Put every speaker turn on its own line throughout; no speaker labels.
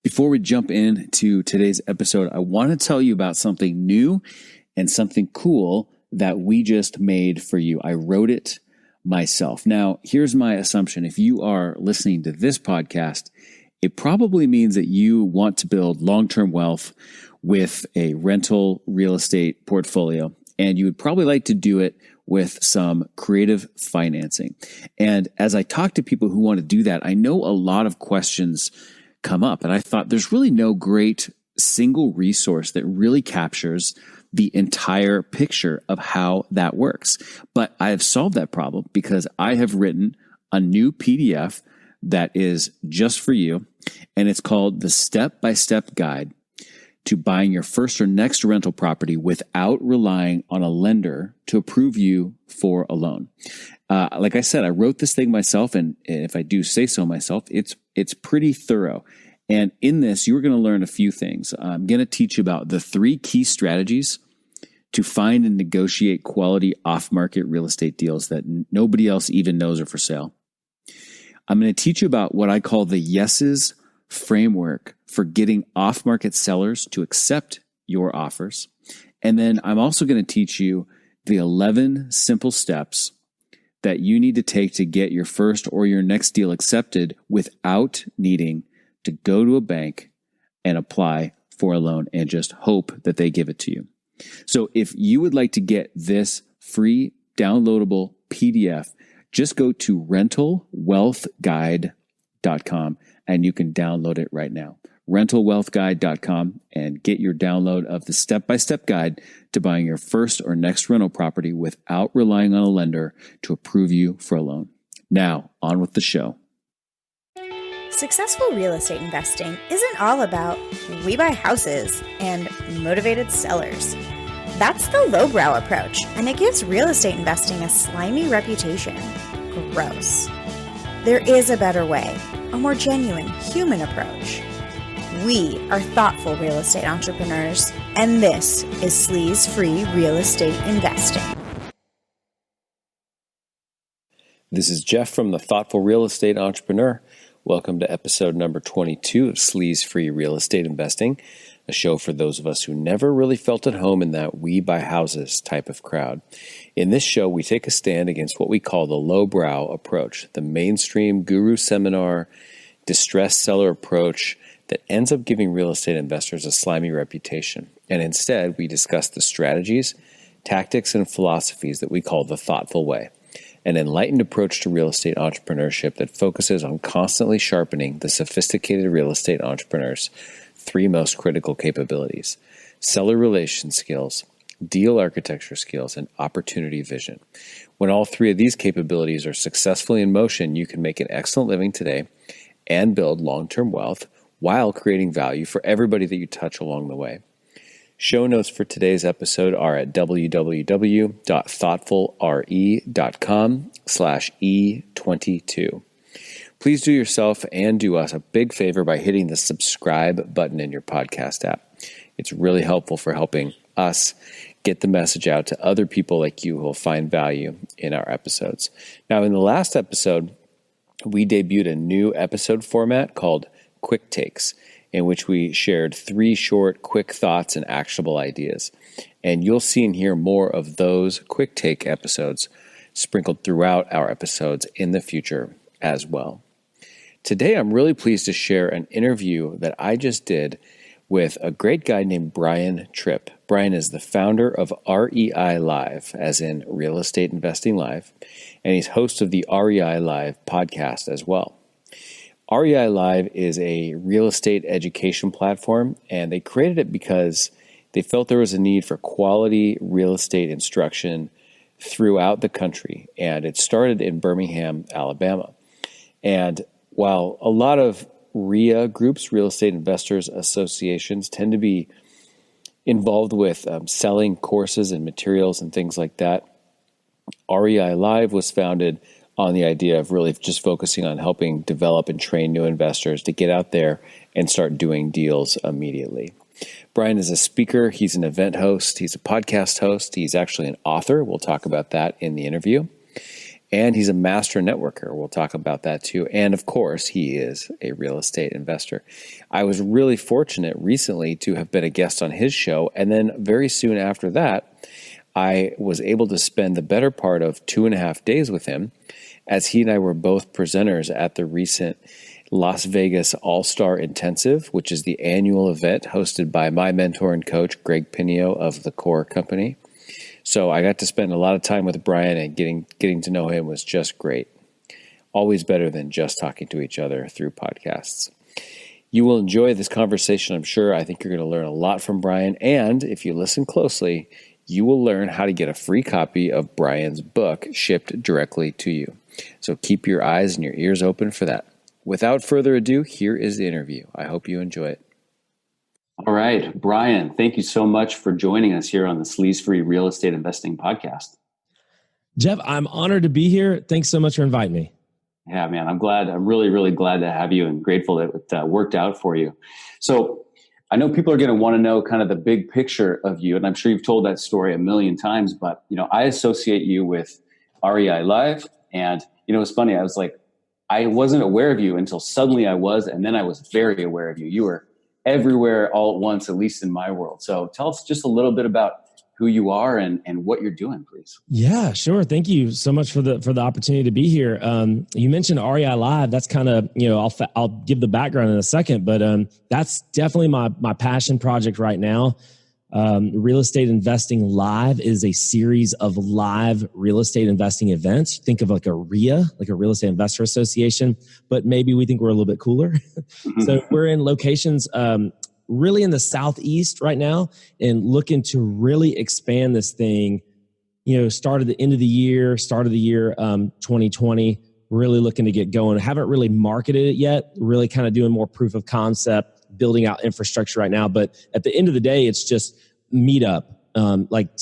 Before we jump into today's episode, I want to tell you about something new and something cool that we just made for you. I wrote it myself. Now, here's my assumption. If you are listening to this podcast, it probably means that you want to build long-term wealth with a rental real estate portfolio, and you would probably like to do it with some creative financing. And as I talk to people who want to do that, I know a lot of questions come up, and I thought there's really no great single resource that really captures the entire picture of how that works. But I have solved that problem because I have written a new PDF that is just for you, and it's called the Step-by-Step Guide to Buying Your First or Next Rental Property Without Relying on a Lender to Approve You for a Loan. Like I said, I wrote this thing myself, and if I do say so myself, it's pretty thorough. And in this, you're going to learn a few things. I'm going to teach you about the 3 key strategies to find and negotiate quality off-market real estate deals that nobody else even knows are for sale. I'm going to teach you about what I call the yeses framework for getting off-market sellers to accept your offers. And then I'm also going to teach you the 11 simple steps that you need to take to get your first or your next deal accepted without needing to go to a bank and apply for a loan and just hope that they give it to you. So if you would like to get this free downloadable PDF, just go to rentalwealthguide.com and you can download it right now. rentalwealthguide.com and get your download of the step-by-step guide to buying your first or next rental property without relying on a lender to approve you for a loan. Now, on with the show.
Successful real estate investing isn't all about we buy houses and motivated sellers. That's the lowbrow approach, and it gives real estate investing a slimy reputation. Gross. There is a better way, a more genuine, human approach. We are thoughtful real estate entrepreneurs, and this is sleaze-free real estate investing.
This is Jeff from the Thoughtful Real Estate Entrepreneur. Welcome to episode number 22 of Sleaze-Free Real Estate Investing, a show for those of us who never really felt at home in that we buy houses type of crowd. In this show, we take a stand against what we call the lowbrow approach, the mainstream guru seminar, distressed seller approach that ends up giving real estate investors a slimy reputation. And instead, we discuss the strategies, tactics, and philosophies that we call the thoughtful way, an enlightened approach to real estate entrepreneurship that focuses on constantly sharpening the sophisticated real estate entrepreneur's 3 most critical capabilities: seller relation skills, deal architecture skills, and opportunity vision. When all 3 of these capabilities are successfully in motion, you can make an excellent living today and build long-term wealth while creating value for everybody that you touch along the way. Show notes for today's episode are at www.thoughtfulre.com/E22. Please do yourself and do us a big favor by hitting the subscribe button in your podcast app. It's really helpful for helping us get the message out to other people like you who will find value in our episodes. Now, in the last episode, we debuted a new episode format called Quick Takes, in which we shared 3 short, quick thoughts and actionable ideas. And you'll see and hear more of those quick take episodes sprinkled throughout our episodes in the future as well. Today, I'm really pleased to share an interview that I just did with a great guy named Brian Trippe. Brian is the founder of REI Live, as in Real Estate Investing Live, and he's host of the REI Live podcast as well. REI Live is a real estate education platform, and they created it because they felt there was a need for quality real estate instruction throughout the country, and it started in Birmingham, Alabama. And while a lot of REIA groups, real estate investors associations, tend to be involved with selling courses and materials and things like that, REI Live was founded on the idea of really just focusing on helping develop and train new investors to get out there and start doing deals immediately. Brian is a speaker. He's an event host. He's a podcast host. He's actually an author. We'll talk about that in the interview. And he's a master networker. We'll talk about that too. And of course, he is a real estate investor. I was really fortunate recently to have been a guest on his show. And then very soon after that, I was able to spend the better part of 2.5 days with him, as he and I were both presenters at the recent Las Vegas All-Star Intensive, which is the annual event hosted by my mentor and coach, Greg Pinio of the Core Company. So I got to spend a lot of time with Brian, and getting to know him was just great. Always better than just talking to each other through podcasts. You will enjoy this conversation, I'm sure. I think you're going to learn a lot from Brian. And if you listen closely, you will learn how to get a free copy of Brian's book shipped directly to you. So keep your eyes and your ears open for that. Without further ado, here is the interview. I hope you enjoy it. All right, Brian, thank you so much for joining us here on the Sleaze Free Real Estate Investing Podcast.
Jeff, I'm honored to be here. Thanks so much for inviting me.
Yeah, man, I'm glad. I'm really, really glad to have you and grateful that it worked out for you. So I know people are going to want to know kind of the big picture of you, and I'm sure you've told that story a million times, but I associate you with REI Life, and it's funny. I was like, I wasn't aware of you until suddenly I was, and then I was very aware of you. You were everywhere all at once, at least in my world. So tell us just a little bit about who you are and what you're doing, please.
Yeah, sure. Thank you so much for the opportunity to be here. You mentioned REI Live. That's kind of, I'll give the background in a second, but that's definitely my passion project right now. Real Estate Investing Live is a series of live real estate investing events. Think of like a RIA, like a Real Estate Investor Association, but maybe we think we're a little bit cooler. So we're in locations really in the Southeast right now and looking to really expand this thing. Start at the end of the year, 2020, really looking to get going. Haven't really marketed it yet, really kind of doing more proof of concept, building out infrastructure right now. But at the end of the day, it's just meetup.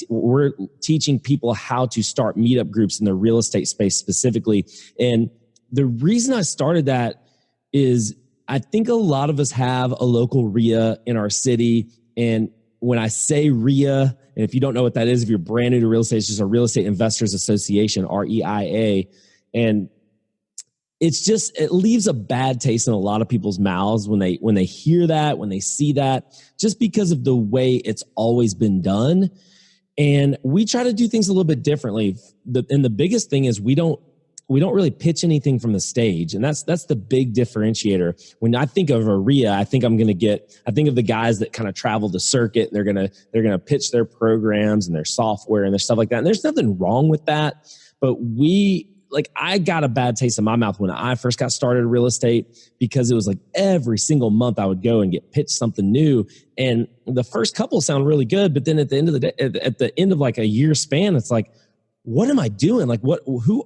We're teaching people how to start meetup groups in the real estate space specifically. And the reason I started that is I think a lot of us have a local RIA in our city. And when I say RIA, and if you don't know what that is, if you're brand new to real estate, it's just a Real Estate Investors Association, REIA. And it leaves a bad taste in a lot of people's mouths when they hear that, when they see that, just because of the way it's always been done. And we try to do things a little bit differently. And the biggest thing is we don't really pitch anything from the stage. And that's the big differentiator. When I think of a RIA, I think of the guys that kind of travel the circuit. They're going to pitch their programs and their software and their stuff like that. And there's nothing wrong with that. But I got a bad taste in my mouth when I first got started in real estate, because it was like every single month I would go and get pitched something new. And the first couple sound really good, but then at the end of the day, at the end of like a year span, it's like, what am I doing?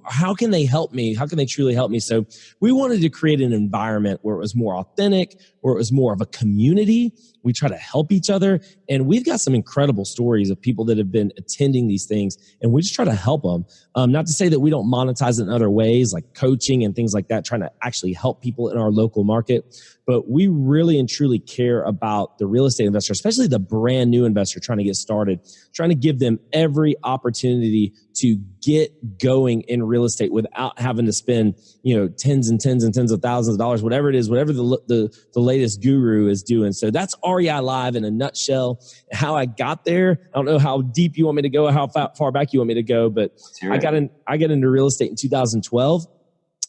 How can they help me? How can they truly help me? So we wanted to create an environment where it was more authentic, where it was more of a community. We try to help each other. And we've got some incredible stories of people that have been attending these things, and we just try to help them. Not to say that we don't monetize it in other ways, like coaching and things like that, trying to actually help people in our local market. But we really and truly care about the real estate investor, especially the brand new investor trying to get started, trying to give them every opportunity to get going in real estate without having to spend, tens and tens and tens of thousands of dollars, whatever it is, whatever the latest guru is doing. So that's REI Live in a nutshell. How I got there, I don't know how deep you want me to go, how far back you want me to go, but I got into real estate in 2012.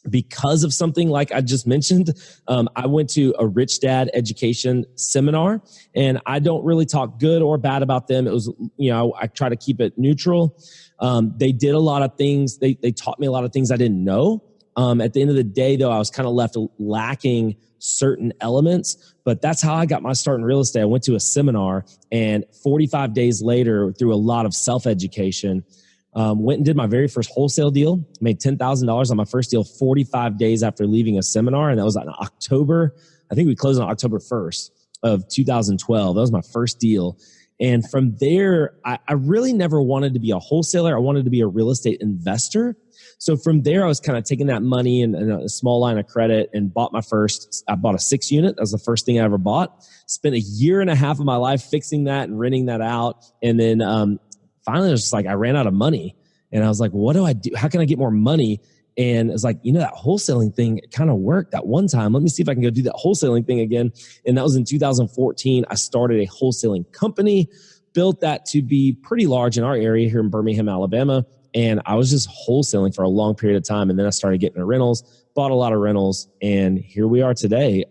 Because of something like I just mentioned. I went to a Rich Dad education seminar, and I don't really talk good or bad about them. It was, I try to keep it neutral. They did a lot of things. They taught me a lot of things I didn't know. At the end of the day, though, I was kind of left lacking certain elements, but that's how I got my start in real estate. I went to a seminar, and 45 days later, through a lot of self-education, went and did my very first wholesale deal, made $10,000 on my first deal 45 days after leaving a seminar. And that was in October. I think we closed on October 1st of 2012. That was my first deal. And from there, I really never wanted to be a wholesaler. I wanted to be a real estate investor. So from there, I was kind of taking that money and a small line of credit and bought I bought a 6-unit. That was the first thing I ever bought. Spent a year and a half of my life fixing that and renting that out. And then, finally, it was just like I ran out of money, And I was like, what do I do? How can I get more money? And it's like, that wholesaling thing, it kind of worked that one time. Let me see if I can go do that wholesaling thing again. And that was in 2014. I started a wholesaling company, built that to be pretty large in our area here in Birmingham, Alabama. And I was just wholesaling for a long period of time. And then I started getting into rentals, bought a lot of rentals. And here we are today,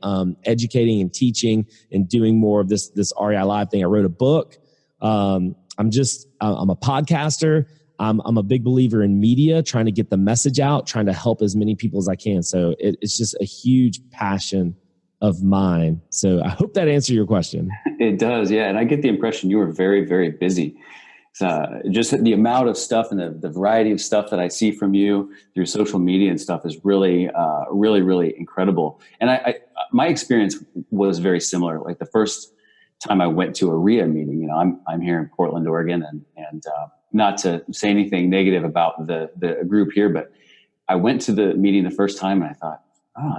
educating and teaching and doing more of this REI Live thing. I wrote a book. I'm a podcaster. I'm a big believer in media, trying to get the message out, trying to help as many people as I can. So it's just a huge passion of mine. So I hope that answered your question.
It does, yeah. And I get the impression you were very, very busy. Just the amount of stuff and the variety of stuff that I see from you through social media and stuff is really, really incredible. And my experience was very similar. Like the first time I went to a RIA meeting, I'm here in Portland, Oregon, and not to say anything negative about the group here, but I went to the meeting the first time and I thought,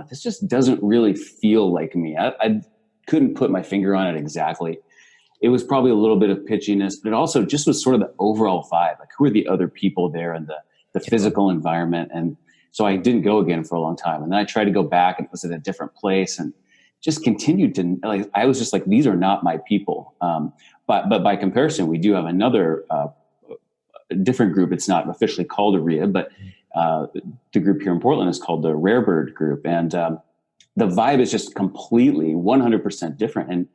this just doesn't really feel like me. I couldn't put my finger on it exactly. It was probably a little bit of pitchiness, but it also just was sort of the overall vibe. Like, who are the other people there and the physical environment? And so I didn't go again for a long time. And then I tried to go back and it was at a different place and just continued to, like, I was just like, these are not my people. But by comparison, we do have another different group. It's not officially called a RIA, but the group here in Portland is called the Rare Bird Group. And the vibe is just completely 100% different. And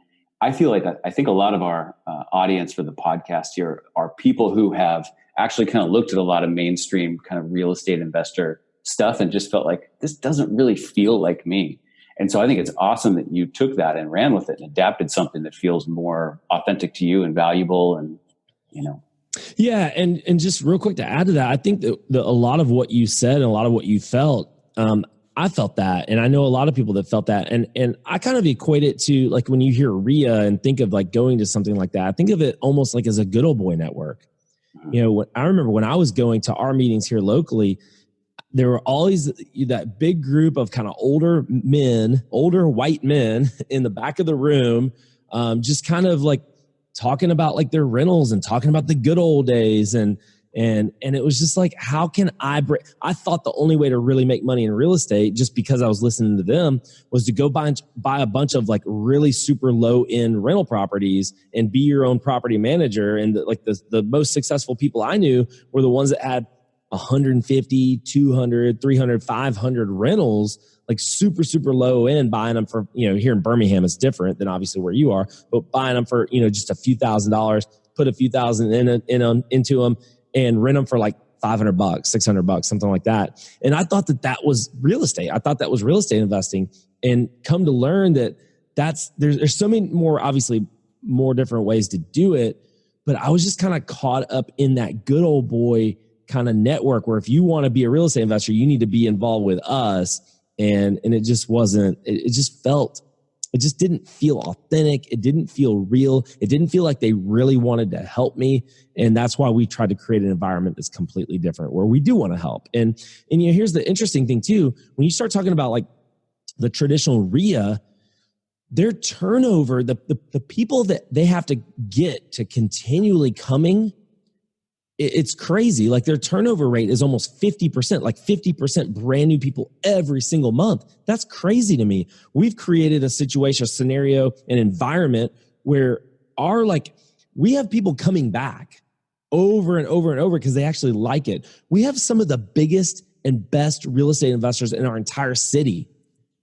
I feel like I think a lot of our audience for the podcast here are people who have actually kind of looked at a lot of mainstream kind of real estate investor stuff and just felt like this doesn't really feel like me. And so I think it's awesome that you took that and ran with it and adapted something that feels more authentic to you and valuable and,
Yeah. And just real quick to add to that, I think that a lot of what you said and a lot of what you felt, I felt that. And I know a lot of people that felt that. And I kind of equate it to like when you hear RIA and think of like going to something like that, I think of it almost like as a good old boy network. I remember when I was going to our meetings here locally, there were always that big group of kind of older white men in the back of the room, just kind of like talking about like their rentals and talking about the good old days. And it was just like, how can I thought the only way to really make money in real estate, just because I was listening to them, was to go buy a bunch of like really super low end rental properties and be your own property manager. And the most successful people I knew were the ones that had 150, 200, 300, 500 rentals, like super, super low end, buying them for, here in Birmingham, it's different than obviously where you are, but buying them for, just a few $1,000s, put a few thousand into them and rent them for like $500, $600, something like that. And I thought that was real estate. I thought that was real estate investing, and come to learn that there's so many more, obviously more different ways to do it. But I was just kind of caught up in that good old boy kind of network where if you want to be a real estate investor, you need to be involved with us. And it just wasn't, it just didn't feel authentic. It didn't feel real. It didn't feel like they really wanted to help me. And that's why we tried to create an environment that's completely different, where we do want to help. And here's the interesting thing too. When you start talking about like the traditional RIA, their turnover, the people that they have to get to continually coming, it's crazy. Like their turnover rate is almost 50%, like 50% brand new people every single month. That's crazy to me. We've created a situation, a scenario, an environment where we have people coming back over and over and over because they actually like it. We have some of the biggest and best real estate investors in our entire city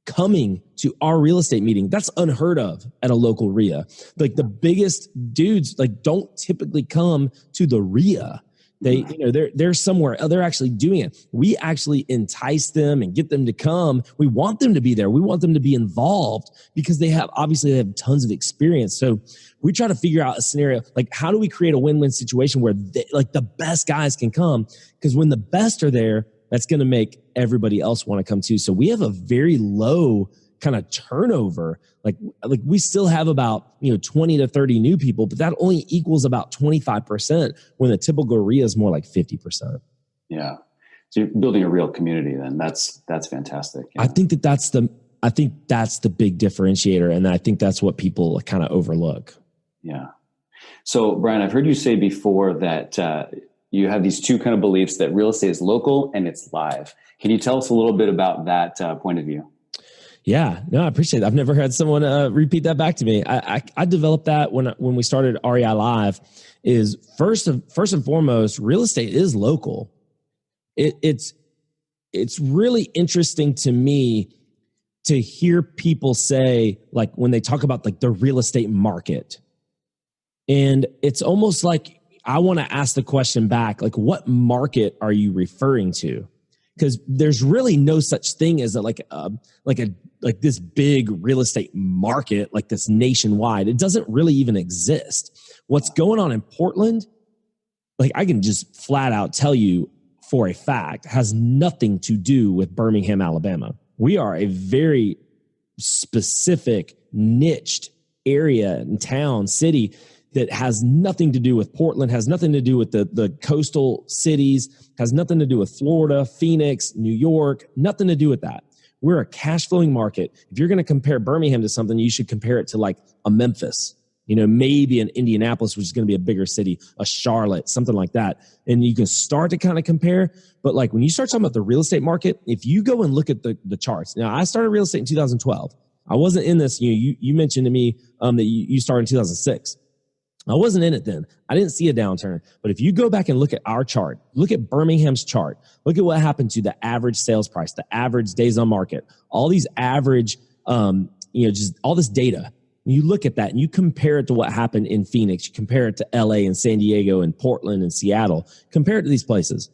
coming to our real estate meeting. That's unheard of at a local RIA. Like the biggest dudes don't typically come to the RIA. They're somewhere. They're actually doing it. We actually entice them and get them to come. We want them to be there. We want them to be involved because they have tons of experience. So we try to figure out a scenario, like how do we create a win-win situation where the best guys can come? Because when the best are there, that's going to make everybody else want to come too. So we have a very low kind of turnover. Like we still have about 20 to 30 new people, but that only equals about 25% when the typical RIA is more like 50%.
Yeah. So you're building a real community then. That's fantastic. Yeah.
I think that's the big differentiator. And I think that's what people kind of overlook.
Yeah. So Brian, I've heard you say before that You have these two kind of beliefs that real estate is local and it's live. Can you tell us a little bit about that point of view?
Yeah, no, I appreciate it. I've never had someone repeat that back to me. I developed that when we started REI Live. Is first and foremost, real estate is local. It's really interesting to me to hear people say, like, when they talk about like the real estate market, and it's almost like I want to ask the question back, like, what market are you referring to? Because there's really no such thing as like this big real estate market, like this nationwide. It doesn't really even exist. What's going on in Portland, like I can just flat out tell you for a fact, has nothing to do with Birmingham, Alabama. We are a very specific, niched area and town, city that has nothing to do with Portland, has nothing to do with the coastal cities, has nothing to do with Florida, Phoenix, New York, nothing to do with that. We're a cash flowing market. If you're going to compare Birmingham to something, you should compare it to like a Memphis, maybe an Indianapolis, which is going to be a bigger city, a Charlotte, something like that. And you can start to kind of compare. But like when you start talking about the real estate market, if you go and look at the charts. Now, I started real estate in 2012. I wasn't in this. You mentioned to me that you started in 2006. I wasn't in it then. I didn't see a downturn. But if you go back and look at our chart, look at Birmingham's chart, look at what happened to the average sales price, the average days on market, all these average, just all this data. You look at that and you compare it to what happened in Phoenix. You compare it to LA and San Diego and Portland and Seattle. Compare it to these places.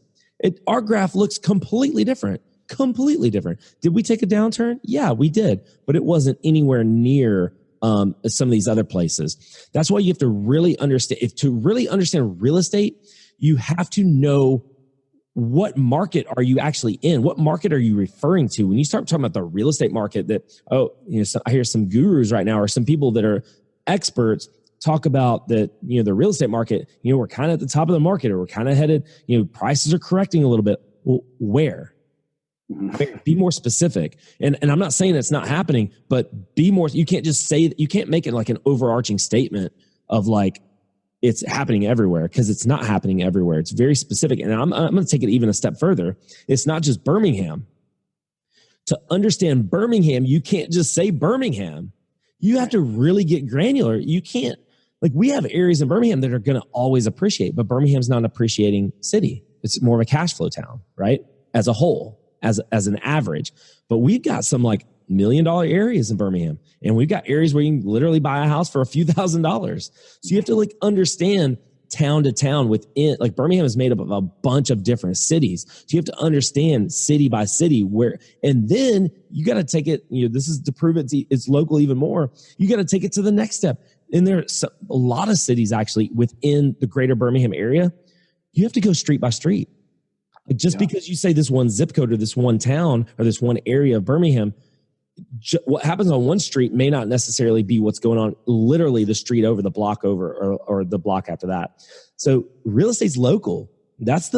Our graph looks completely different. Completely different. Did we take a downturn? Yeah, we did. But it wasn't anywhere near some of these other places. That's why you have to really understand. If to really understand real estate, you have to know what market are you actually in? What market are you referring to? When you start talking about the real estate market, I hear some gurus right now or some people that are experts talk about that, the real estate market, we're kind of at the top of the market, or we're kind of headed, prices are correcting a little bit. Well, where? Be more specific. And I'm not saying it's not happening, but be more. You can't just say that. You can't make it like an overarching statement of like it's happening everywhere, because it's not happening everywhere. It's very specific. And I'm going to take it even a step further. It's not just Birmingham. To understand Birmingham, you can't just say Birmingham. You have to really get granular. You can't, like, we have areas in Birmingham that are going to always appreciate, but Birmingham's not an appreciating city. It's more of a cash flow town, right? As a whole. As an average. But we've got some like $1 million areas in Birmingham, and we've got areas where you can literally buy a house for a few $1,000s. So you have to like understand town to town within, like Birmingham is made up of a bunch of different cities. So you have to understand city by city where, and then you got to take it, this is to prove it's local even more. You got to take it to the next step. And there's a lot of cities actually within the greater Birmingham area. You have to go street by street. Just because you say this one zip code or this one town or this one area of Birmingham, what happens on one street may not necessarily be what's going on literally the street over, the block over, or the block after that. So real estate's local. That's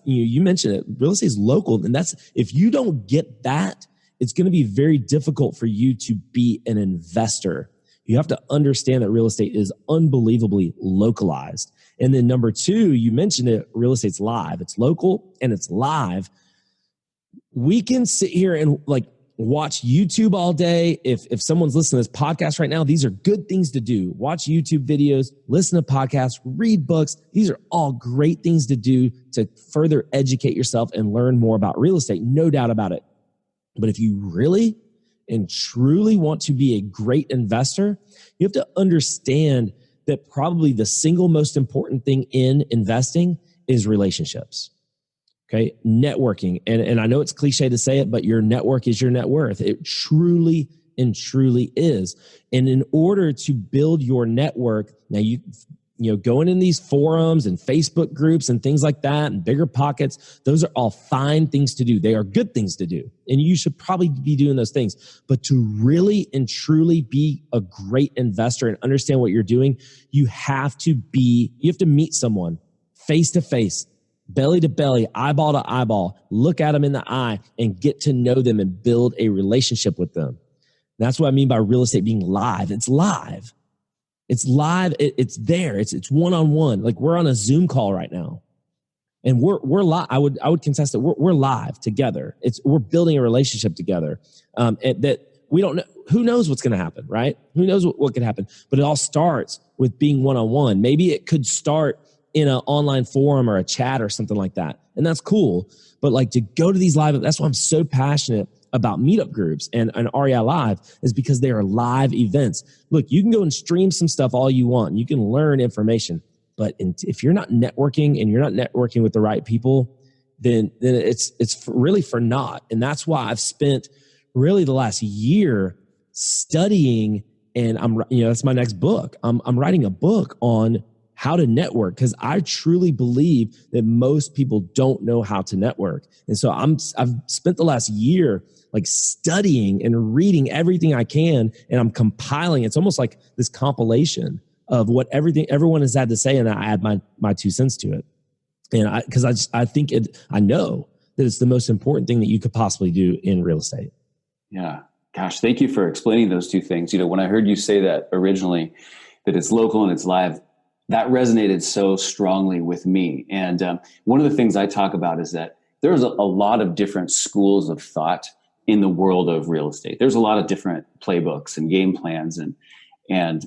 you mentioned it. Real estate's local. And if you don't get that, it's going to be very difficult for you to be an investor. You have to understand that real estate is unbelievably localized. And then number two, you mentioned it, real estate's live. It's local and it's live. We can sit here and like watch YouTube all day. If someone's listening to this podcast right now, these are good things to do. Watch YouTube videos, listen to podcasts, read books. These are all great things to do to further educate yourself and learn more about real estate. No doubt about it. But if you really and truly want to be a great investor, you have to understand that probably the single most important thing in investing is relationships. Okay. Networking. And I know it's cliche to say it, but your network is your net worth. It truly and truly is. And in order to build your network, now going in these forums and Facebook groups and things like that and bigger pockets, those are all fine things to do. They are good things to do. And you should probably be doing those things. But to really and truly be a great investor and understand what you're doing, you have to meet someone face to face, belly to belly, eyeball to eyeball, look at them in the eye and get to know them and build a relationship with them. That's what I mean by real estate being live. It's live. It's live. It's there. It's one-on-one. Like we're on a Zoom call right now. And we're live. I would contest that we're live together. We're building a relationship together. And that we don't know, who knows what's going to happen, right? Who knows what could happen? But it all starts with being one-on-one. Maybe it could start in an online forum or a chat or something like that. And that's cool. But like to go to these live, that's why I'm so passionate about meetup groups and REI Live, is because they are live events. Look, you can go and stream some stuff all you want. You can learn information. But if you're not networking and you're not networking with the right people, then it's really for naught. And that's why I've spent really the last year studying, and that's my next book. I'm writing a book on how to network, because I truly believe that most people don't know how to network. And so I've spent the last year like studying and reading everything I can, and I'm compiling. It's almost like this compilation of what everyone has had to say, and I add my 2 cents to it. And I know that it's the most important thing that you could possibly do in real estate.
Yeah. Gosh, thank you for explaining those two things. When I heard you say that originally, that it's local and it's live, that resonated so strongly with me. And one of the things I talk about is that there's a lot of different schools of thought in the world of real estate. There's a lot of different playbooks and game plans, and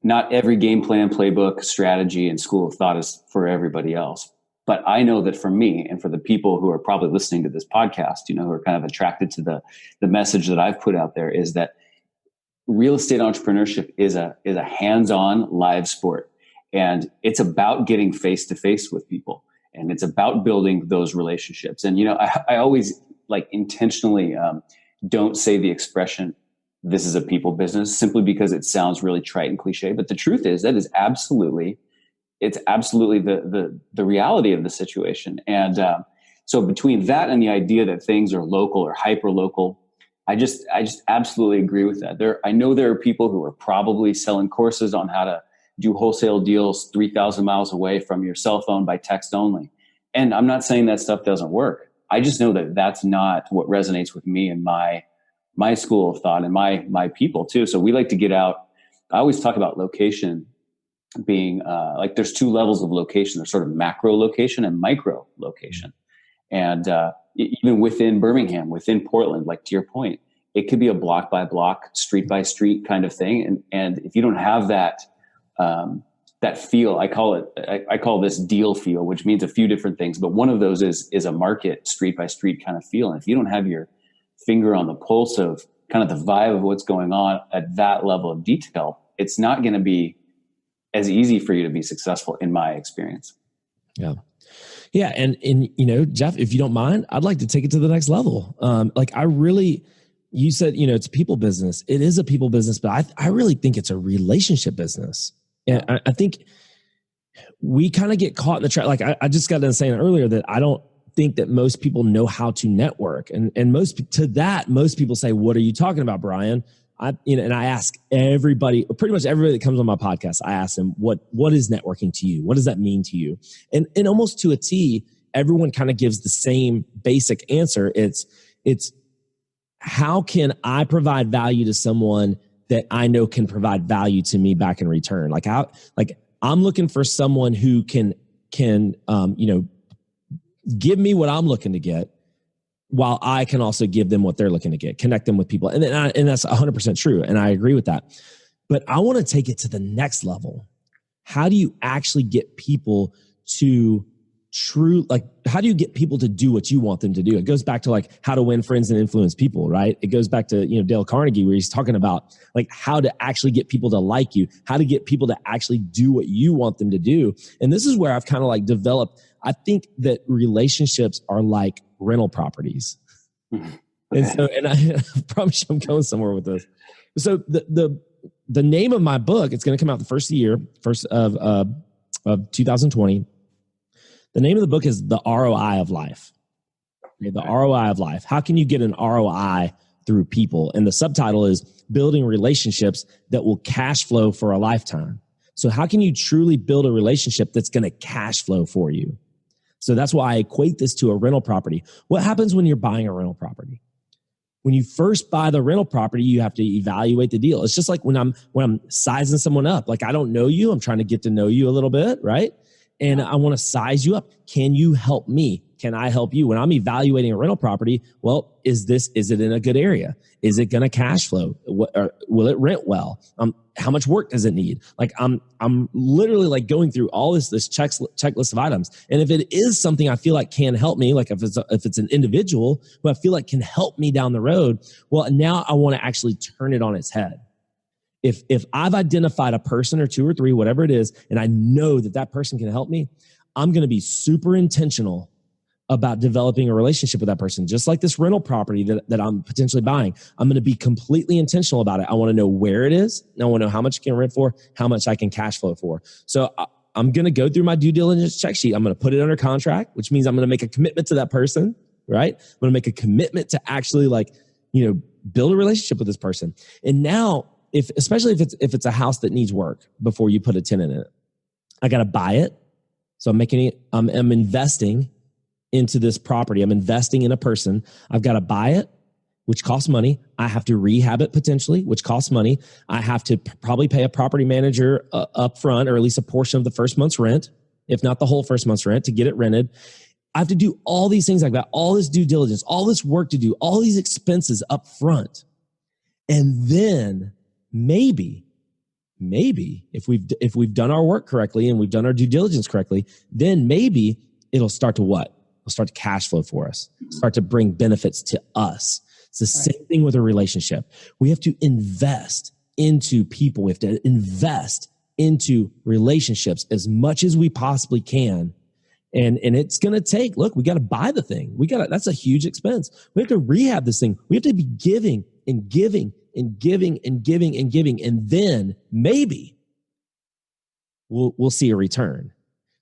not every game plan, playbook, strategy, and school of thought is for everybody else. But I know that for me and for the people who are probably listening to this podcast, who are kind of attracted to the message that I've put out there, is that real estate entrepreneurship is a hands-on live sport. And it's about getting face-to-face with people. And it's about building those relationships. And, I always intentionally don't say the expression, this is a people business, simply because it sounds really trite and cliche. But the truth is that it's absolutely the reality of the situation. And so between that and the idea that things are local or hyper local, I just absolutely agree with that. I know there are people who are probably selling courses on how to do wholesale deals 3,000 miles away from your cell phone by text only. And I'm not saying that stuff doesn't work. I just know that that's not what resonates with me and my school of thought and my people too. So we like to get out. I always talk about location being there's 2 levels of location. There's sort of macro location and micro location. And even within Birmingham, within Portland, like to your point, it could be a block by block, street by street kind of thing. And if you don't have that feel, I call this deal feel, which means a few different things. But one of those is a market street by street kind of feel. And if you don't have your finger on the pulse of kind of the vibe of what's going on at that level of detail, it's not going to be as easy for you to be successful, in my experience.
Yeah. Yeah. And Jeff, if you don't mind, I'd like to take it to the next level. You said, it's a people business. It is a people business, but I really think it's a relationship business. And I think we kind of get caught in the trap. Like I just got done saying earlier that I don't think that most people know how to network. And most people say, what are you talking about, Brian? And I ask everybody, pretty much everybody that comes on my podcast, I ask them, what is networking to you? What does that mean to you? And almost to a T, everyone kind of gives the same basic answer. It's how can I provide value to someone that I know can provide value to me back in return? I'm looking for someone who can give me what I'm looking to get, while I can also give them what they're looking to get, connect them with people. And that's 100% true. And I agree with that. But I want to take it to the next level. How do you actually get people to how do you get people to do what you want them to do? It goes back to how to win friends and influence people, right? It goes back to, Dale Carnegie, where he's talking about how to actually get people to like you, how to get people to actually do what you want them to do. And this is where I've kind of developed, I think that relationships are like rental properties. And I promise I'm going somewhere with this. So the name of my book, it's going to come out the first of 2020. The name of the book is The ROI of Life. Okay, the ROI of Life. How can you get an ROI through people? And the subtitle is Building Relationships That Will Cash Flow for a Lifetime. So how can you truly build a relationship that's going to cash flow for you? So that's why I equate this to a rental property. What happens when you're buying a rental property? When you first buy the rental property, you have to evaluate the deal. It's just like when I'm sizing someone up. I don't know you. I'm trying to get to know you a little bit, right? And I want to size you up. Can you help me? Can I help you? When I'm evaluating a rental property, well, is it in a good area? Is it going to cash flow? Will it rent well? How much work does it need? Like I'm literally like going through all this checklist of items. And if it is something I feel like can help me, like if it's an individual who I feel like can help me down the road, well, now I want to actually turn it on its head. If I've identified a person or two or three, whatever it is, and I know that person can help me, I'm going to be super intentional about developing a relationship with that person. Just like this rental property that I'm potentially buying, I'm going to be completely intentional about it. I want to know where it is. And I want to know how much I can rent for, how much I can cash flow for. So I'm going to go through my due diligence check sheet. I'm going to put it under contract, which means I'm going to make a commitment to that person, right? I'm going to make a commitment to actually build a relationship with this person. And now, especially if it's a house that needs work before you put a tenant in it, I got to buy it. So I'm investing into this property. I'm investing in a person. I've got to buy it, which costs money. I have to rehab it potentially, which costs money. I have to probably pay a property manager up front, or at least a portion of the first month's rent, if not the whole first month's rent, to get it rented. I have to do all these things like that, all this due diligence, all this work to do, all these expenses up front. And then maybe if we've done our work correctly and we've done our due diligence correctly, then maybe it'll start to what? It'll start to cash flow for us, start to bring benefits to us. It's the same thing with a relationship. We have to invest into people. We have to invest into relationships as much as we possibly can. And it's going to take, look, we got to buy the thing. That's a huge expense. We have to rehab this thing. We have to be giving and giving and giving and giving and giving. And then maybe we'll see a return.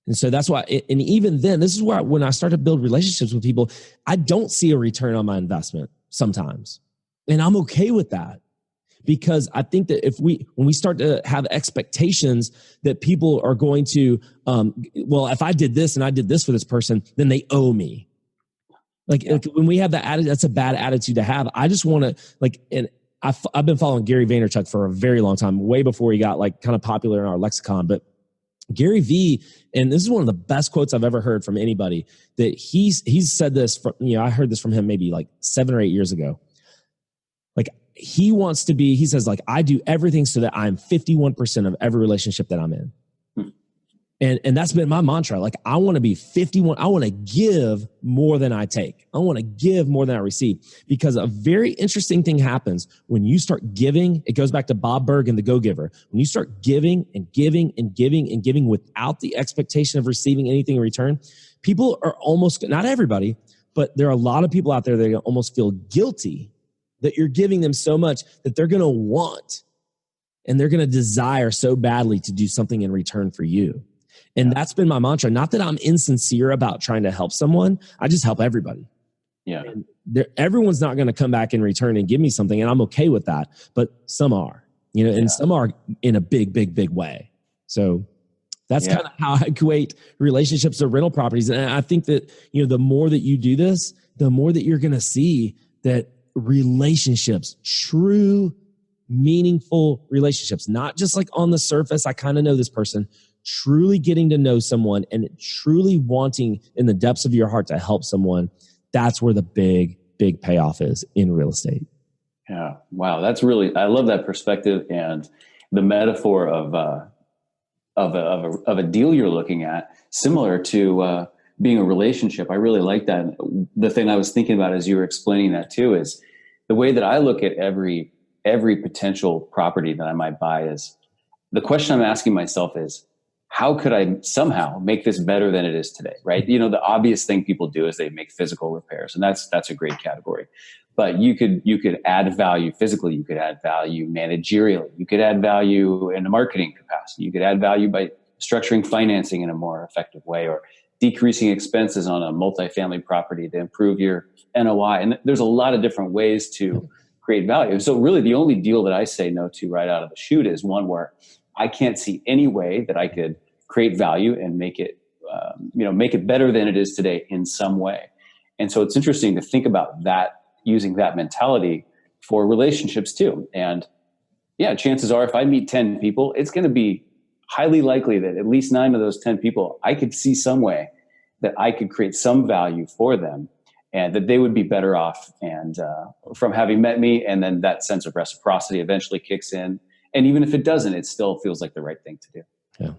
And so that's why, and even then, this is why when I start to build relationships with people, I don't see a return on my investment sometimes. And I'm okay with that, because I think that when we start to have expectations that people are going to, well, if I did this and I did this for this person, then they owe me. Like when we have that attitude, that's a bad attitude to have. I just want to and I've been following Gary Vaynerchuk for a very long time, way before he got kind of popular in our lexicon, but Gary V, and this is one of the best quotes I've ever heard from anybody, that he's said this from, I heard this from him maybe 7 or 8 years ago. He says, I do everything so that I'm 51% of every relationship that I'm in. And that's been my mantra. I want to be 51. I want to give more than I take. I want to give more than I receive, because a very interesting thing happens when you start giving. It goes back to Bob Berg and the Go-Giver. When you start giving and giving and giving and giving without the expectation of receiving anything in return, people are almost, not everybody, but there are a lot of people out there that almost feel guilty that you're giving them so much that they're going to want and they're going to desire so badly to do something in return for you. And that's been my mantra. Not that I'm insincere about trying to help someone. I just help everybody. Yeah. And everyone's not going to come back in return and give me something, and I'm okay with that. But some are, and some are in a big, big, big way. So that's kind of how I equate relationships to rental properties. And I think that, the more that you do this, the more that you're going to see that relationships, true, meaningful relationships, not just on the surface, I kind of know this person, truly getting to know someone and truly wanting in the depths of your heart to help someone, that's where the big, big payoff is in real estate.
Yeah. Wow. That's really, I love that perspective, and the metaphor of a deal you're looking at, similar to being a relationship. I really like that. The thing I was thinking about as you were explaining that too is the way that I look at every potential property that I might buy is, the question I'm asking myself is, how could I somehow make this better than it is today, right? The obvious thing people do is they make physical repairs, and that's a great category. But you could add value physically, you could add value managerially, you could add value in a marketing capacity, you could add value by structuring financing in a more effective way, or decreasing expenses on a multifamily property to improve your NOI. And there's a lot of different ways to create value. So really the only deal that I say no to right out of the chute is one where I can't see any way that I could create value and make it better than it is today in some way. And so it's interesting to think about that, using that mentality for relationships too. And chances are if I meet 10 people, it's going to be highly likely that at least 9 of those 10 people, I could see some way that I could create some value for them, and that they would be better off and from having met me. And then that sense of reciprocity eventually kicks in. And even if it doesn't, it still feels like the right thing to do.
Yeah,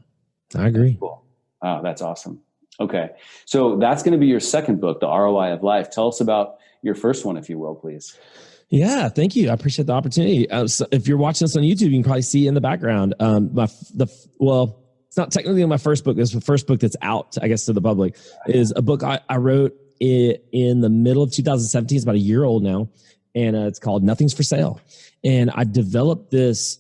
I agree.
That's cool. Oh, that's awesome. Okay. So that's going to be your second book, The ROI of Life. Tell us about your first one, if you will, please.
Yeah, thank you. I appreciate the opportunity. So if you're watching this on YouTube, you can probably see in the background. It's not technically my first book. It's the first book that's out, I guess, to the public. Is a book I wrote in the middle of 2017. It's about a year old now, and it's called Nothing's for Sale. And I developed this,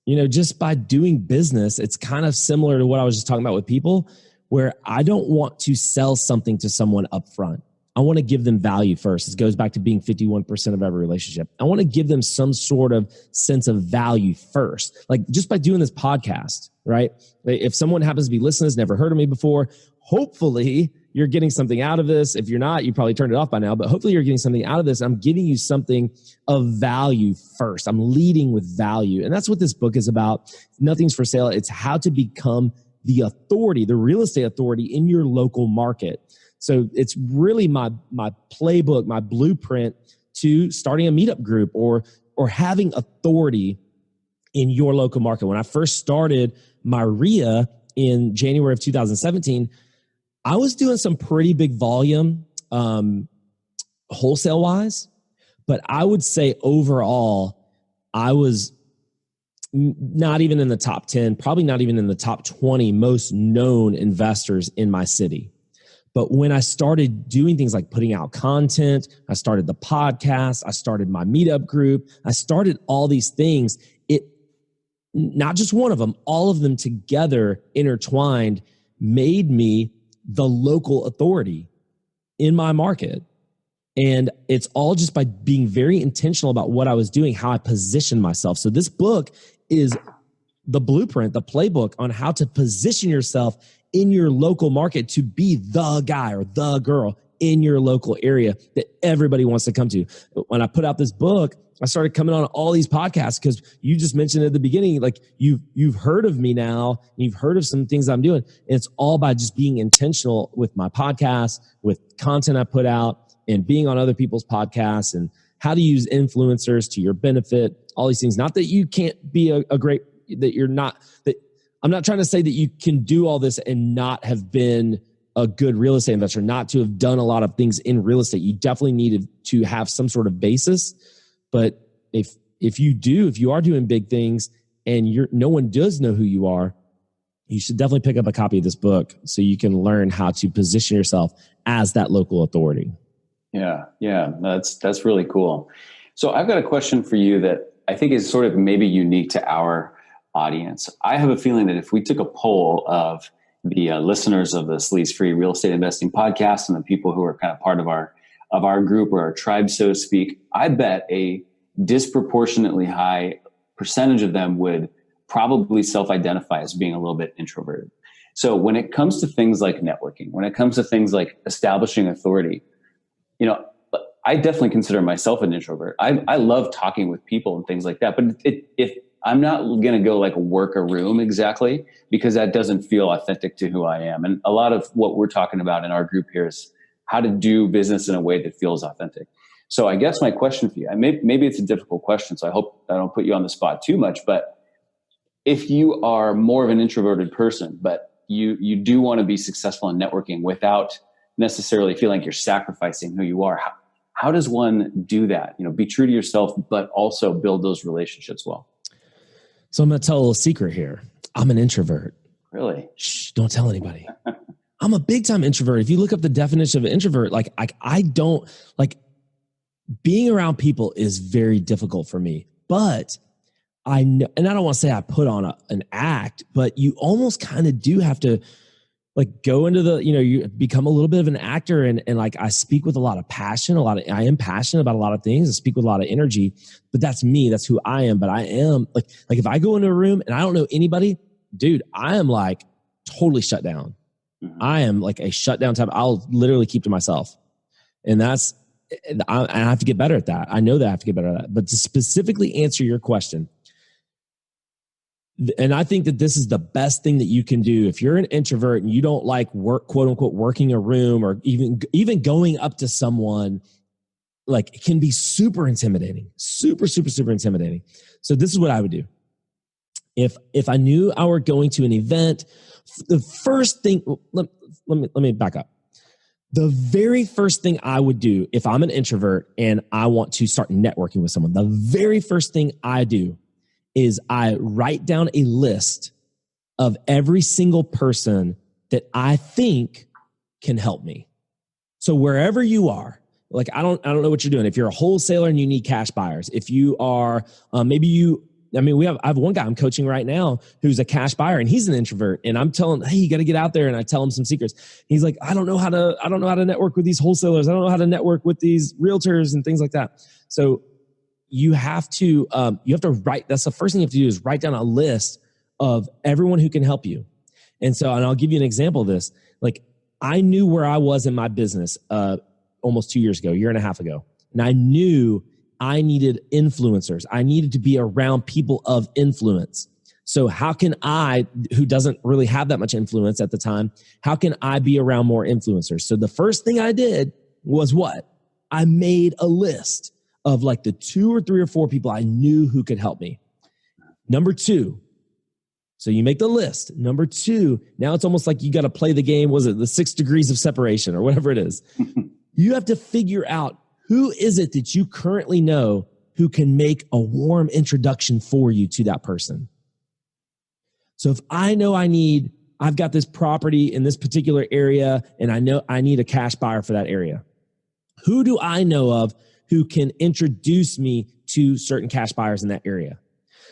just by doing business. It's kind of similar to what I was just talking about with people, where I don't want to sell something to someone up front. I want to give them value first. It goes back to being 51% of every relationship. I want to give them some sort of sense of value first. Like just by doing this podcast, right? If someone happens to be listening, has never heard of me before, hopefully you're getting something out of this. If you're not, you probably turned it off by now, but hopefully you're getting something out of this. I'm giving you something of value first. I'm leading with value. And that's what this book is about. Nothing's for sale. It's how to become the authority, the real estate authority in your local market. So it's really my playbook, my blueprint to starting a meetup group or having authority in your local market. When I first started my RIA in January of 2017, I was doing some pretty big volume wholesale wise, but I would say overall, I was not even in the top 10, probably not even in the top 20 most known investors in my city. But when I started doing things like putting out content, I started the podcast, I started my meetup group, I started all these things, not just one of them, all of them together intertwined made me the local authority in my market. And it's all just by being very intentional about what I was doing, how I positioned myself. So this book is the blueprint, the playbook on how to position yourself in your local market to be the guy or the girl in your local area that everybody wants to come to. When I put out this book, I started coming on all these podcasts because you just mentioned at the beginning, like you've heard of me now, you've heard of some things I'm doing. And it's all by just being intentional with my podcast, with content I put out, and being on other people's podcasts, and how to use influencers to your benefit, all these things. Not that you can't be a great, that you're not, that I'm not trying to say that you can do all this and not have been a good real estate investor, not to have done a lot of things in real estate. You definitely needed to have some sort of basis. But if you are doing big things and no one does know who you are, you should definitely pick up a copy of this book so you can learn how to position yourself as that local authority.
Yeah, that's really cool. So I've got a question for you that I think is sort of maybe unique to our audience. I have a feeling that if we took a poll of the listeners of the Sleaze Free Real Estate Investing Podcast and the people who are kind of part of our group or our tribe, so to speak, I bet a disproportionately high percentage of them would probably self-identify as being a little bit introverted. So when it comes to things like networking, when it comes to things like establishing authority, I definitely consider myself an introvert. I love talking with people and things like that, but if I'm not going to go like work a room exactly, because that doesn't feel authentic to who I am. And a lot of what we're talking about in our group here is how to do business in a way that feels authentic. So I guess my question for you, maybe it's a difficult question, so I hope I don't put you on the spot too much, but if you are more of an introverted person, but you do want to be successful in networking without necessarily feeling like you're sacrificing who you are, how does one do that? Be true to yourself, but also build those relationships well.
So I'm going to tell a little secret here. I'm an introvert.
Really?
Shh, don't tell anybody. I'm a big time introvert. If you look up the definition of an introvert, I don't like being around people is very difficult for me, but I know, and I don't want to say I put on an act, but you almost kind of do have to like go into the, you become a little bit of an actor and like I speak with a lot of passion, I am passionate about a lot of things. I speak with a lot of energy, but that's me. That's who I am. But I am like if I go into a room and I don't know anybody, dude, I am like totally shut down. Mm-hmm. I am like a shutdown type. I'll literally keep to myself. And I have to get better at that. I know that I have to get better at that. But to specifically answer your question, And I think that this is the best thing that you can do. If you're an introvert and you don't like work, quote unquote, working a room, or even going up to someone, like, it can be super intimidating, super intimidating. So this is what I would do. If I knew I were going to an event, the first thing, let me back up. The very first thing I would do if I'm an introvert and I want to start networking with someone, the very first thing I do is I write down a list of every single person that I think can help me. So wherever you are, like, I don't know what you're doing. If you're a wholesaler and you need cash buyers, if you are, I have one guy I'm coaching right now who's a cash buyer, and he's an introvert, and I'm telling him, hey, you got to get out there. And I tell him some secrets. He's like, I don't know how to network with these wholesalers. I don't know how to network with these realtors and things like that. So you have to write. That's the first thing you have to do, is write down a list of everyone who can help you. And I'll give you an example of this. Like, I knew where I was in my business, almost 2 years ago, a year and a half ago. And I knew I needed influencers. I needed to be around people of influence. So how can I, who doesn't really have that much influence at the time, how can I be around more influencers? So the first thing I did was what? I made a list of like the 2 or 3 or 4 people I knew who could help me. Number 2. So you make the list. Number 2, now it's almost like you got to play the game. Was it the 6 degrees of separation or whatever it is? You have to figure out, who is it that you currently know who can make a warm introduction for you to that person? So if I know I've got this property in this particular area, and I know I need a cash buyer for that area, who do I know of who can introduce me to certain cash buyers in that area?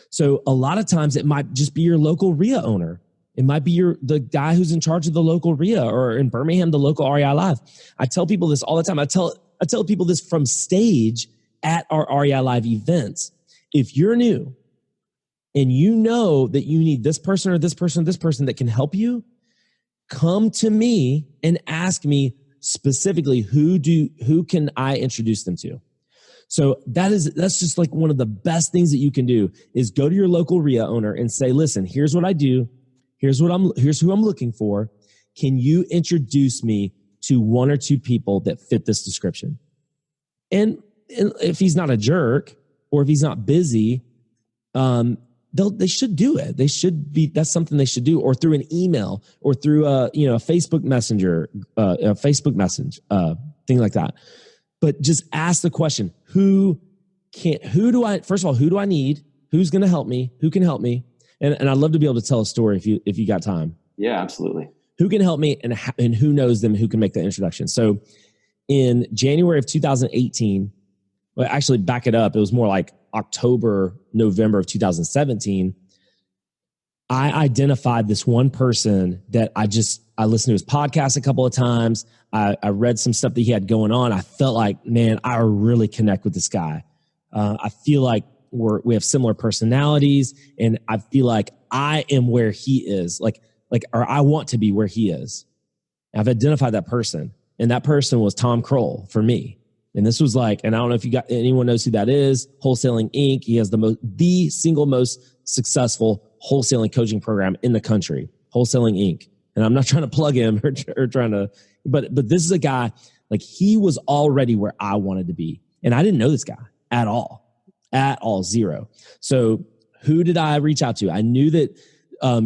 So a lot of times it might just be your local RIA owner. It might be the guy who's in charge of the local RIA, or in Birmingham, the local REI Live. I tell people this all the time. I tell people this from stage at our REI Live events. If you're new and you know that you need this person or this person or this person that can help you, come to me and ask me specifically, who can I introduce them to? So that's just like one of the best things that you can do, is go to your local RIA owner and say, listen, here's what I do. Here's who I'm looking for. Can you introduce me to 1 or 2 people that fit this description? And if he's not a jerk, or if he's not busy, they should do it. That's something they should do, or through an email, or through a Facebook Messenger, thing like that. But just ask the question, who do I need? Who's going to help me? Who can help me? And I'd love to be able to tell a story if you got time.
Yeah, absolutely.
Who can help me, and who knows them, who can make the introduction. So in January of 2018, well, actually back it up, it was more like October, November of 2017, I identified this one person that I listened to his podcast a couple of times. I read some stuff that he had going on. I felt like, man, I really connect with this guy. I feel like we have similar personalities, and I feel like I am where he is, or I want to be where he is. I've identified that person, and that person was Tom Kroll for me. And this was like, and I don't know if anyone knows who that is, Wholesaling Inc. He has the single most successful wholesaling coaching program in the country, Wholesaling Inc. And I'm not trying to plug him or trying to, but this is a guy, like, he was already where I wanted to be. And I didn't know this guy at all, zero. So who did I reach out to? I knew that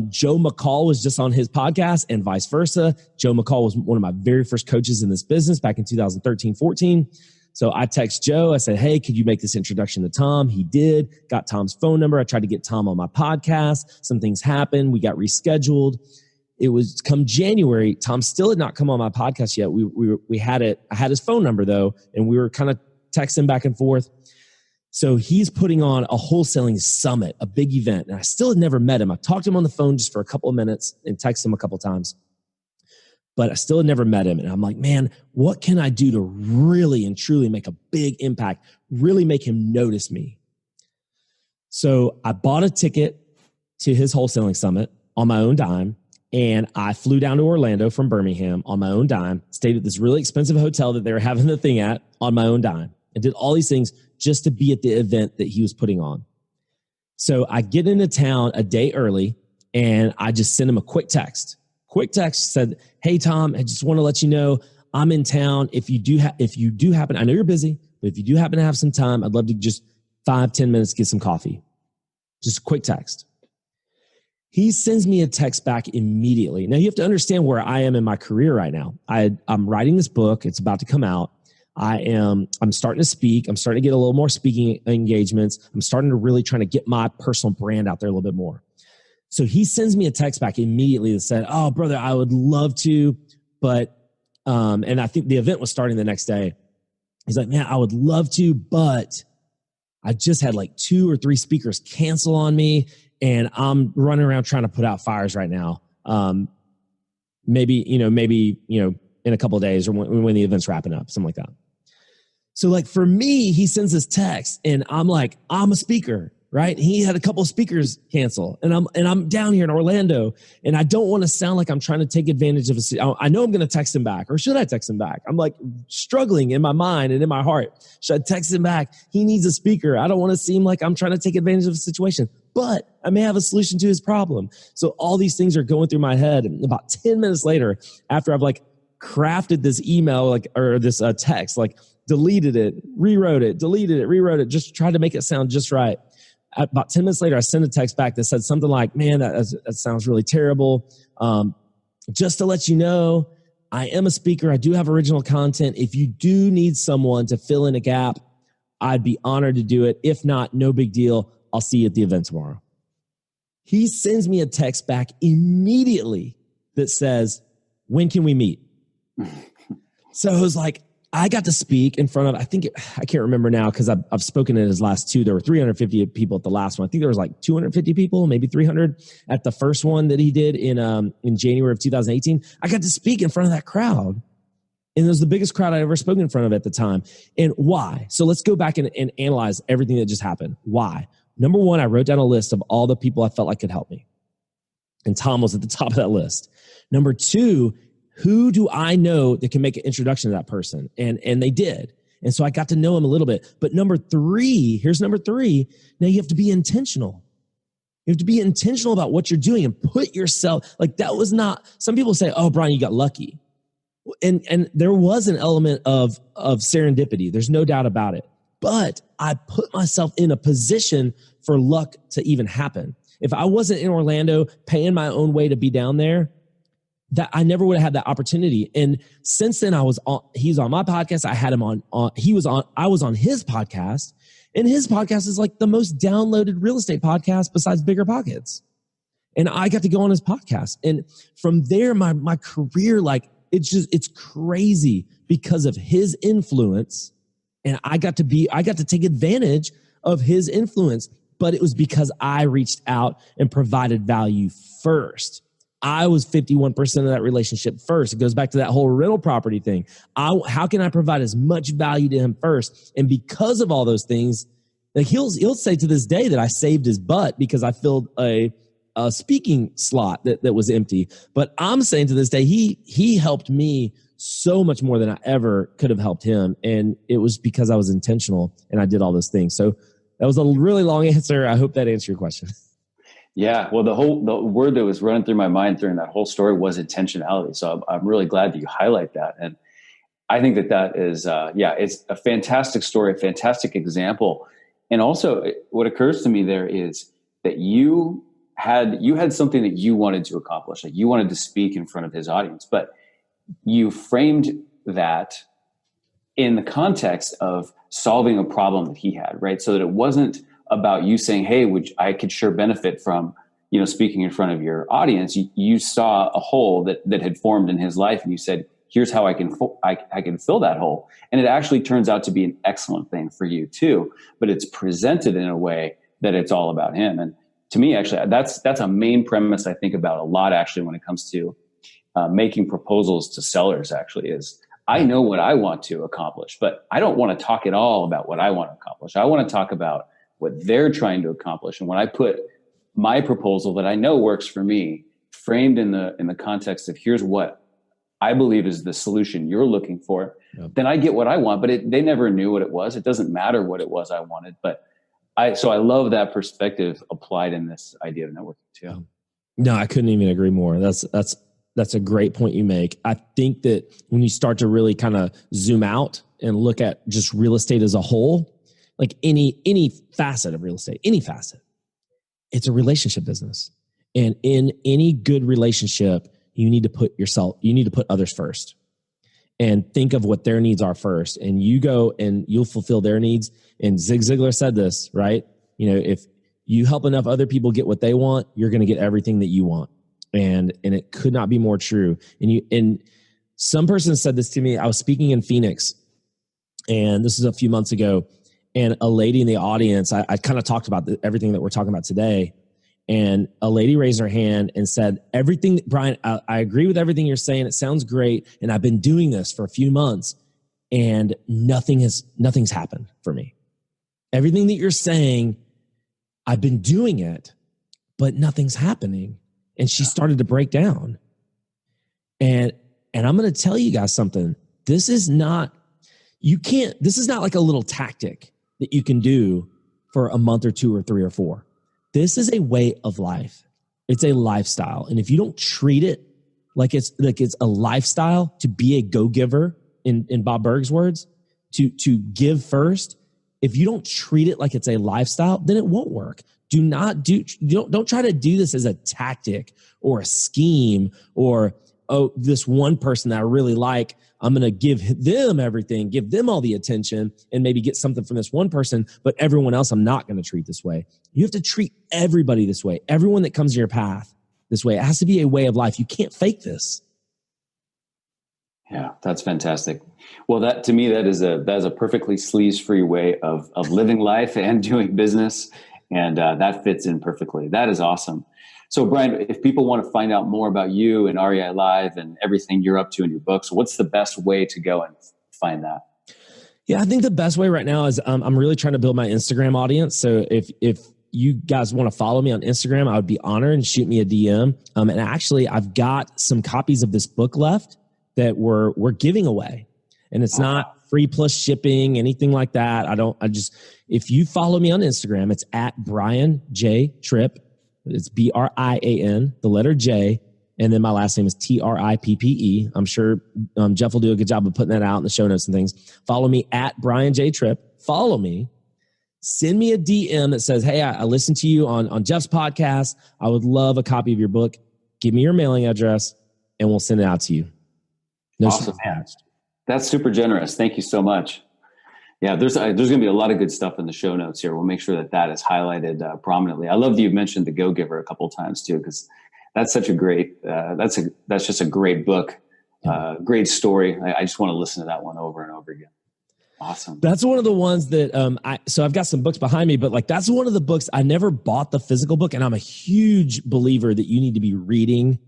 Joe McCall was just on his podcast, and vice versa. Joe McCall was one of my very first coaches in this business back in 2013, 14. So I text Joe. I said, hey, could you make this introduction to Tom? He did. Got Tom's phone number. I tried to get Tom on my podcast. Some things happened. We got rescheduled. It was come January. Tom still had not come on my podcast yet. We had it. I had his phone number though, and we were kind of texting back and forth. So he's putting on a wholesaling summit, a big event. And I still had never met him. I talked to him on the phone just for a couple of minutes and texted him a couple of times, but I still had never met him. And I'm like, man, what can I do to really and truly make a big impact, really make him notice me? So I bought a ticket to his wholesaling summit on my own dime. And I flew down to Orlando from Birmingham on my own dime, stayed at this really expensive hotel that they were having the thing at on my own dime, and did all these things just to be at the event that he was putting on. So I get into town a day early and I just send him a quick text. Quick text said, "Hey, Tom, I just want to let you know I'm in town. If you do happen, I know you're busy, but if you do happen to have some time, I'd love to just 5-10 minutes, get some coffee." Just a quick text. He sends me a text back immediately. Now you have to understand where I am in my career right now. I'm writing this book. It's about to come out. I'm starting to speak. I'm starting to get a little more speaking engagements. I'm starting to really trying to get my personal brand out there a little bit more. So he sends me a text back immediately that said, "Oh, brother, I would love to, but," and I think the event was starting the next day. He's like, "Man, I would love to, but I just had like 2 or 3 speakers cancel on me, and I'm running around trying to put out fires right now. Maybe in a couple of days or when the event's wrapping up, something like that." So like for me, he sends this text and I'm like, I'm a speaker, right? He had a couple of speakers cancel and I'm down here in Orlando and I don't want to sound like I'm trying to take advantage of I know I'm going to text him back, or should I text him back? I'm like struggling in my mind and in my heart. Should I text him back? He needs a speaker. I don't want to seem like I'm trying to take advantage of the situation, but I may have a solution to his problem. So all these things are going through my head. And about 10 minutes later, after I've like crafted this email, or this text, like deleted it, rewrote it, deleted it, rewrote it, just tried to make it sound just right. About 10 minutes later, I sent a text back that said something like, "Man, that sounds really terrible. Just to let you know, I am a speaker. I do have original content. If you do need someone to fill in a gap, I'd be honored to do it. If not, no big deal. I'll see you at the event tomorrow." He sends me a text back immediately that says, "When can we meet?" So I was like, I got to speak in front of, I can't remember now because I've spoken at his last 2. There were 350 people at the last one. I think there was like 250 people, maybe 300 at the first one that he did in January of 2018. I got to speak in front of that crowd. And it was the biggest crowd I'd ever spoken in front of at the time. And why? So let's go back and analyze everything that just happened. Why? Number one, I wrote down a list of all the people I felt like could help me. And Tom was at the top of that list. Number two, who do I know that can make an introduction to that person? And they did. And so I got to know him a little bit. But number three, here's number three. Now you have to be intentional. You have to be intentional about what you're doing and put yourself, like that was not, some people say, "Oh, Brian, you got lucky." And there was an element of serendipity. There's no doubt about it. But I put myself in a position for luck to even happen. If I wasn't in Orlando paying my own way to be down there, that I never would have had that opportunity. And since then he's on my podcast. I had him I was on his podcast, and his podcast is like the most downloaded real estate podcast besides Bigger Pockets. And I got to go on his podcast. And from there, my career, like it's crazy because of his influence. And I got to take advantage of his influence, but it was because I reached out and provided value first. I was 51% of that relationship first. It goes back to that whole rental property thing. How can I provide as much value to him first? And because of all those things, like he'll say to this day that I saved his butt because I filled a speaking slot that was empty. But I'm saying to this day, he helped me so much more than I ever could have helped him. And it was because I was intentional and I did all those things. So that was a really long answer. I hope that answered your question.
Yeah, well, the word that was running through my mind during that whole story was intentionality. So I'm really glad that you highlight that. And I think that is, it's a fantastic story, a fantastic example. And also what occurs to me there is that you had something that you wanted to accomplish. Like you wanted to speak in front of his audience, but you framed that in the context of solving a problem that he had, right? So that it wasn't about you saying, "Hey, I could sure benefit from, speaking in front of your audience." You saw a hole that had formed in his life, and you said, "Here's how I can fill that hole." And it actually turns out to be an excellent thing for you too. But it's presented in a way that it's all about him. And to me, actually, that's a main premise I think about a lot. Actually, when it comes to making proposals to sellers, actually, is I know what I want to accomplish, but I don't want to talk at all about what I want to accomplish. I want to talk about what they're trying to accomplish. And when I put my proposal that I know works for me, framed in the context of here's what I believe is the solution you're looking for, then I get what I want. But they never knew what it was. It doesn't matter what it was I wanted. But So I love that perspective applied in this idea of networking too.
No, I couldn't even agree more. That's a great point you make. I think that when you start to really kind of zoom out and look at just real estate as a whole, like any facet of real estate, any facet, it's a relationship business. And in any good relationship, you need to put others first and think of what their needs are first. And you go and you'll fulfill their needs. And Zig Ziglar said this, right? If you help enough other people get what they want, you're going to get everything that you want. And it could not be more true. And some person said this to me. I was speaking in Phoenix, and this is a few months ago. And a lady in the audience, I kind of talked about everything that we're talking about today. And a lady raised her hand and said, "Everything, Brian, I agree with everything you're saying. It sounds great. And I've been doing this for a few months, and nothing's happened for me. Everything that you're saying, I've been doing it, but nothing's happening." And she started to break down. And I'm going to tell you guys something. This is not like a little tactic that you can do for a month or two or three or four. This is a way of life. It's a lifestyle. And if you don't treat it like it's a lifestyle, to be a go-giver, in Bob Berg's words, to give first, if you don't treat it like it's a lifestyle, then it won't work. Don't try to do this as a tactic or a scheme or, this one person that I really like, I'm going to give them everything, give them all the attention, and maybe get something from this one person, but everyone else I'm not going to treat this way. You have to treat everybody this way. Everyone that comes in your path this way. It has to be a way of life. You can't fake this.
Yeah, that's fantastic. Well, to me, that is a perfectly sleaze-free way of living life and doing business. And that fits in perfectly. That is awesome. So Brian, if people want to find out more about you and REI Live and everything you're up to in your books, what's the best way to go and find that?
Yeah, I think the best way right now is I'm really trying to build my Instagram audience. So if you guys want to follow me on Instagram, I would be honored, and shoot me a DM. And actually, I've got some copies of this book left that we're giving away. And it's not free plus shipping, anything like that. If you follow me on Instagram, it's at Brian J. Trippe. It's BRIAN, the letter J, and then my last name is TRIPPE. I'm sure Jeff will do a good job of putting that out in the show notes and things. Follow me at Brian J. Trippe. Follow me. Send me a DM that says, "Hey, I listened to you on Jeff's podcast. I would love a copy of your book. Give me your mailing address, and we'll send it out to you." No
awesome, man. That's super generous. Thank you so much. Yeah, there's going to be a lot of good stuff in the show notes here. We'll make sure that is highlighted prominently. I love that you mentioned the Go-Giver a couple of times too, because that's such a great. That's just a great book, great story. I just want to listen to that one over and over again. Awesome. That's
one of the ones that so I've got some books behind me, but that's one of the books I never bought the physical book, and I'm a huge believer that you need to be reading.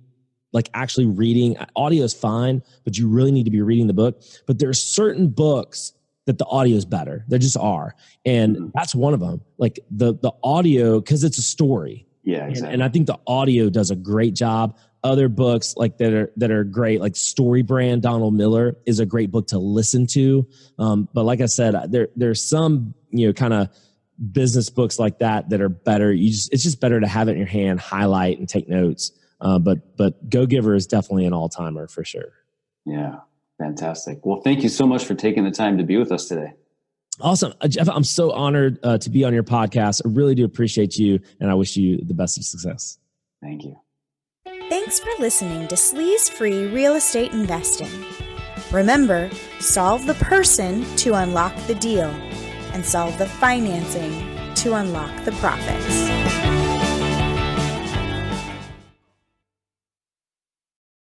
Actually reading. Audio is fine, but you really need to be reading the book. But there are certain books that the audio is better. There just are. And that's one of them. The audio, because it's a story.
Yeah, exactly.
And I think the audio does a great job. Other books that are great, like Story Brand, Donald Miller is a great book to listen to. But like I said, there's some, kind of business books like that are better. It's just better to have it in your hand, highlight and take notes. But Go-Giver is definitely an all-timer for sure.
Yeah. Fantastic. Well, thank you so much for taking the time to be with us today.
Awesome. Jeff, I'm so honored to be on your podcast. I really do appreciate you, and I wish you the best of success.
Thank you.
Thanks for listening to Sleaze-Free Real Estate Investing. Remember, solve the person to unlock the deal, and solve the financing to unlock the profits.